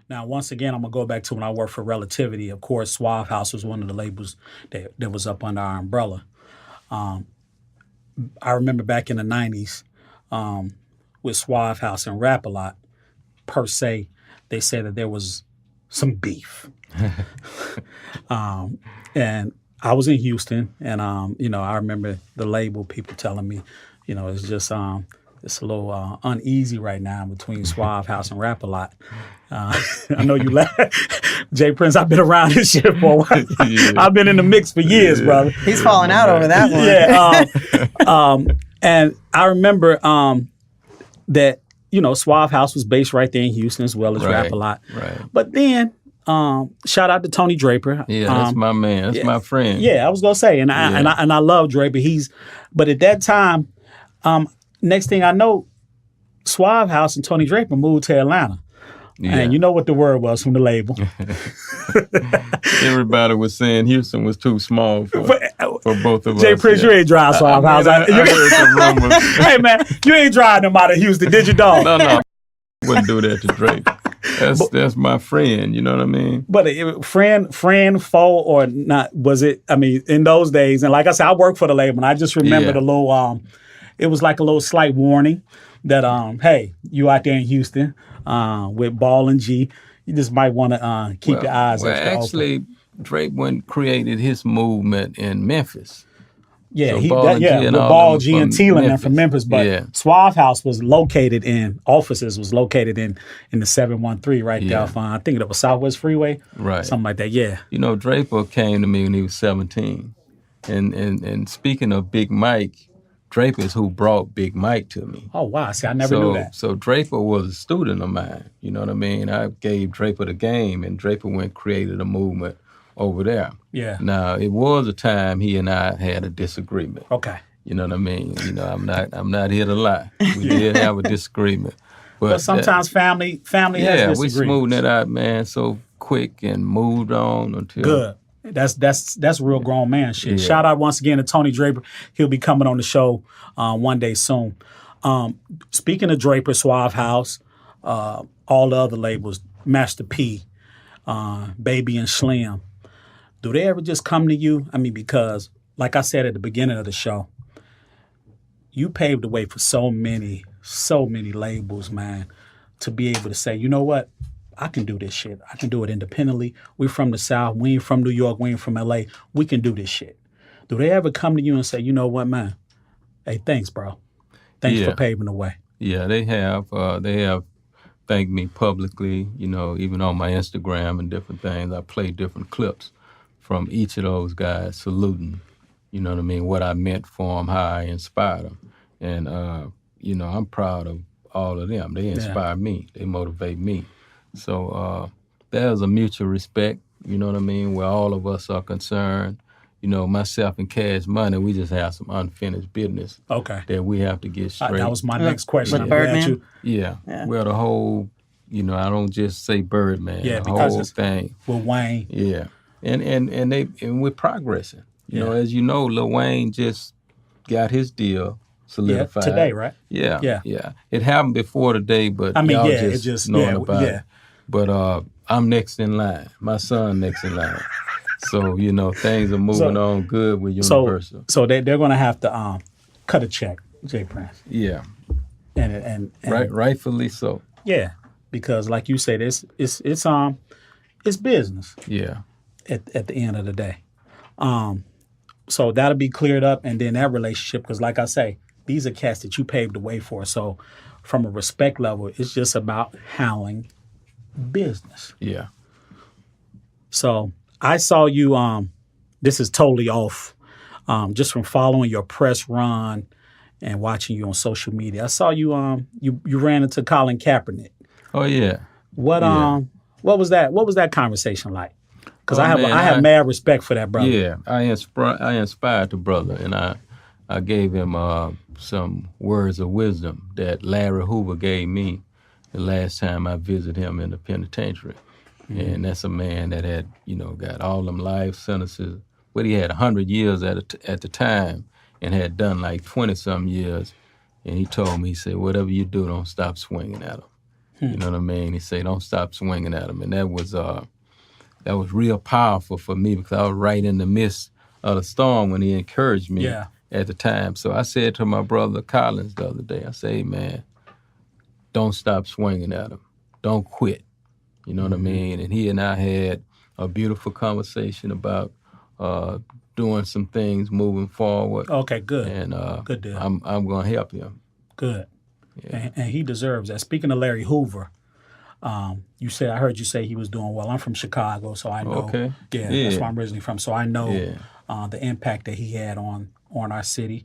Now, once again, I'm gonna go back to when I worked for Relativity. Of course, Suave House was one of the labels that was up under our umbrella. I remember back in the '90s with Suave House and Rap a Lot. Per se, they said that there was some beef, and I was in Houston, and I remember the label people telling me, it's just it's a little uneasy right now between Suave House and Rap a Lot. I know you laugh. Jay Prince, I've been around this shit for a while. Yeah. I've been in the mix for years, brother. He's falling out over that one. Yeah. And I remember that, Suave House was based right there in Houston as well as Rap a Lot. Right. But then, shout out to Tony Draper. Yeah, that's my man. That's my friend. Yeah, I was gonna say, and I love Draper. But at that time, next thing I know, Suave House and Tony Draper moved to Atlanta. Yeah. And you know what the word was from the label. Everybody was saying Houston was too small for both of us. Jay Prince, you ain't drive Suave House. I heard the rumors. Hey, man, you ain't driving them out of Houston, did you, dog? No. I wouldn't do that to Drake. That's my friend, you know what I mean? But friend, foe, or not, was it, in those days, and like I said, I worked for the label, and I just remember the little, it was like a little slight warning that, hey, you out there in Houston with Ball and G, you just might want to keep your eyes extra open. Actually, Drake created his movement in Memphis. Yeah, so with Ball, G, and Thielen and from Memphis. But Suave House was located in the 713 right there off, I think it was Southwest Freeway. Right. Something like that, yeah. Draper came to me when he was 17. And speaking of Big Mike, Draper is who brought Big Mike to me. Oh, wow. See, I never knew that. So Draper was a student of mine. You know what I mean? I gave Draper the game, and Draper created a movement over there. Yeah. Now, it was a time he and I had a disagreement. Okay. You know what I mean? I'm not here to lie. We did have a disagreement. But sometimes family has disagreements. We smoothed it out, man, so quick and moved on until... Good. That's real grown man shit. Yeah. Shout out once again to Tony Draper. He'll be coming on the show one day soon. Speaking of Draper, Suave House, all the other labels, Master P, Baby and Slim, do they ever just come to you? Because like I said at the beginning of the show, you paved the way for so many labels, man, to be able to say, you know what? I can do this shit. I can do it independently. We're from the South. We ain't from New York. We ain't from LA. We can do this shit. Do they ever come to you and say, you know what, man? Hey, thanks, bro. Thanks for paving the way. Yeah, they have. They have thanked me publicly, even on my Instagram and different things. I play different clips from each of those guys saluting, you know what I mean, what I meant for them, how I inspired them. And, I'm proud of all of them. They inspire me. They motivate me. So there's a mutual respect, you know what I mean, where all of us are concerned. Myself and Cash Money, we just have some unfinished business that we have to get straight. That was my next question. With Birdman? Yeah. Well, the whole, I don't just say Birdman. Yeah, the because whole it's thing. With Wayne. Yeah. And we're progressing. You know, as you know, Lil Wayne just got his deal solidified. Yeah, today, right? Yeah. It happened before today, but y'all just knowing about it. But I'm next in line. My son next in line. So, things are moving on good with Universal. So they're going to have to cut a check, Jay Prince. Yeah. And rightfully so. Yeah, because like you said, it's business. Yeah. At the end of the day. So that'll be cleared up, and then that relationship, because like I say, these are cats that you paved the way for. So from a respect level, it's just about handling business. Yeah. So I saw you, this is totally off, just from following your press run and watching you on social media. I saw you, you ran into Colin Kaepernick. Oh, yeah. What was that? What was that conversation like? Because I have mad respect for that brother. Yeah, I inspired the brother, and I gave him some words of wisdom that Larry Hoover gave me the last time I visited him in the penitentiary. Mm-hmm. And that's a man that had, got all them life sentences. But he had 100 years at the time and had done like 20-some years. And he told me, he said, whatever you do, don't stop swinging at him. You know what I mean? He said, don't stop swinging at him. And that was real powerful for me because I was right in the midst of the storm when he encouraged me at the time. So I said to my brother Collins the other day, I said, hey, man, don't stop swinging at him. Don't quit. You know what I mean? And he and I had a beautiful conversation about doing some things moving forward. Okay, good. And good deal. I'm going to help him. Good. Yeah. And he deserves that. Speaking of Larry Hoover, I heard you say he was doing well. I'm from Chicago, so I know. Okay. Yeah, that's where I'm originally from. So I know the impact that he had on our city.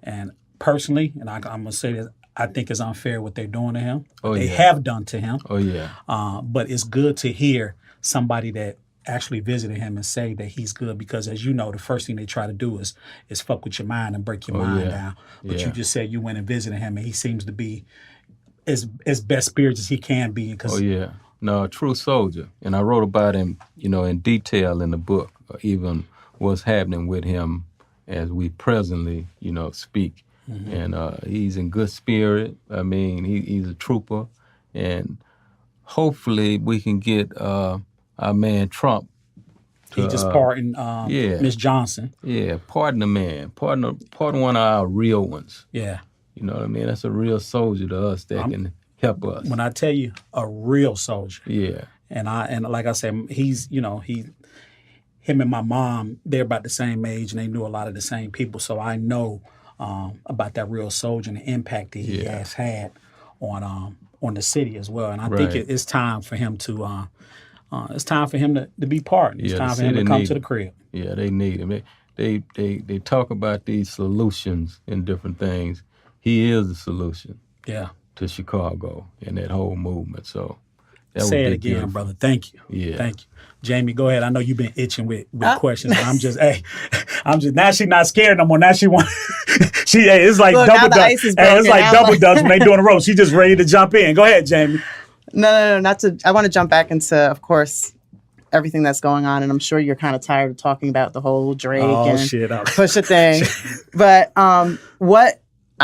And personally, and I'm going to say this, I think it's unfair what they're doing to him. They have done to him. Oh, yeah. But it's good to hear somebody that actually visited him and say that he's good because, as you know, the first thing they try to do is fuck with your mind and break your mind down. But you just said you went and visited him, and he seems to be as best spirits as he can be. No, a true soldier. And I wrote about him, in detail in the book, even what's happening with him as we presently, speak. And he's in good spirit. I mean, he's a trooper. And hopefully we can get our man Trump. He just pardoned Miss Johnson. Yeah, pardon the man. Pardon one of our real ones. Yeah. You know what I mean? That's a real soldier to us that can help us. When I tell you, a real soldier. Yeah. And like I said, him and my mom, they're about the same age and they knew a lot of the same people. So I know about that real soldier and the impact that he has had on the city as well. And I think it's time for him to be pardoned. It's time for him to come to the crib. Yeah, they need him. They talk about these solutions and different things. He is the solution. Yeah. To Chicago and that whole movement. So that say would it be again, beautiful. Brother. Thank you. Yeah. Thank you. Jamie, go ahead. I know you've been itching with questions. But now she's not scared no more. Now she wants it's like Look, double dutch. It's like double dutch when they doing the rope. She's just ready to jump in. Go ahead, Jamie. No, I want to jump back into, of course, everything that's going on, and I'm sure you're kind of tired of talking about the whole Drake and Pusha thing. But I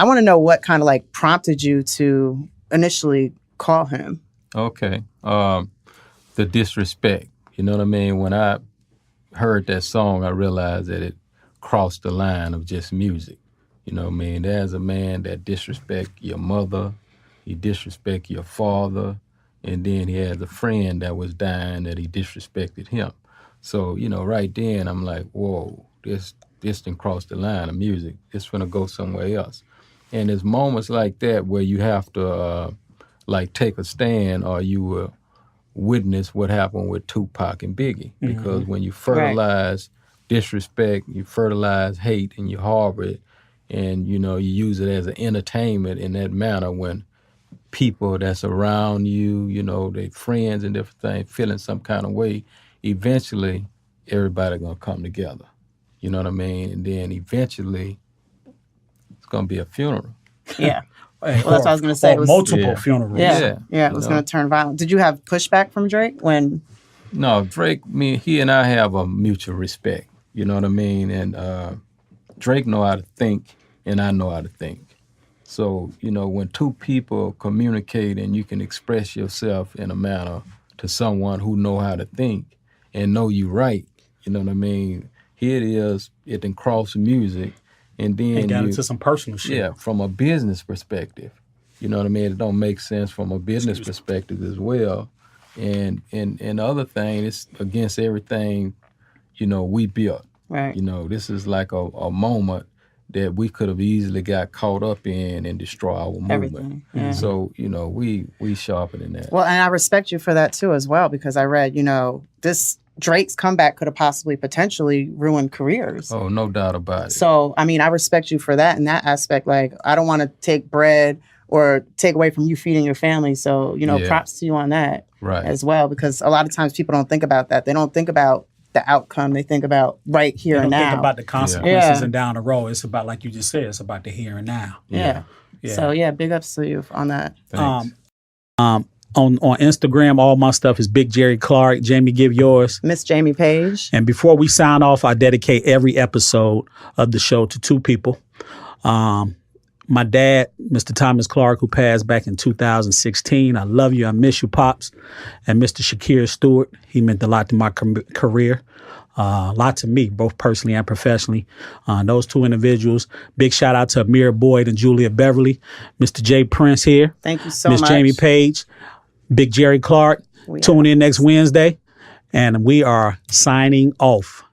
want to know what kind of prompted you to initially call him. Okay. The disrespect. You know what I mean? When I heard that song, I realized that it crossed the line of just music. You know what I mean? There's a man that disrespect your mother, he disrespect your father, and then he has a friend that was dying that he disrespected him. So, right then I'm like, whoa, this done crossed the line of music. It's gonna go somewhere else. And there's moments like that where you have to take a stand, or you will witness what happened with Tupac and Biggie. Because when you fertilize disrespect, you fertilize hate, and you harbor it, and you use it as an entertainment in that manner, when people that's around you, they friends and different things, feeling some kind of way, eventually everybody gonna come together. You know what I mean? And then eventually it's gonna be a funeral. Yeah. Well, that's what I was going to say. It was multiple funerals. Yeah, it was going to turn violent. Did you have pushback from Drake when? No, Drake, he and I have a mutual respect. You know what I mean? And Drake know how to think, and I know how to think. So, when two people communicate and you can express yourself in a manner to someone who know how to think and know you right, you know what I mean? Here it is, it then cross music. And then got into some personal shit. Yeah, from a business perspective. You know what I mean? It don't make sense from a business perspective as well. And the other thing, it's against everything, we built. Right. This is like a moment that we could have easily got caught up in and destroy our movement. Everything. Yeah. So, we sharper than that. Well, and I respect you for that too as well, because I read, this Drake's comeback could have potentially ruined careers. Oh, no doubt about it. So, I respect you for that in that aspect. I don't want to take bread or take away from you feeding your family. So, props to you on that as well, because a lot of times people don't think about that. They don't think about the outcome. They think about right here and now. They don't think about the consequences and down the road. It's about, like you just said, it's about the here and now. Yeah. So, big ups to you on that. Thanks. On Instagram, all my stuff is Big Jerry Clark. Jamie, give yours. Miss Jamie Page. And before we sign off, I dedicate every episode of the show to two people. my dad, Mr. Thomas Clark, who passed back in 2016. I love you. I miss you, Pops. And Mr. Shakir Stewart. He meant a lot to my career. A lot to me, both personally and professionally. Those two individuals. Big shout out to Amir Boyd and Julia Beverly. Mr. Jay Prince here. Thank you so much. Miss Jamie Page. Big Jerry Clark. Tune in next Wednesday. And we are signing off.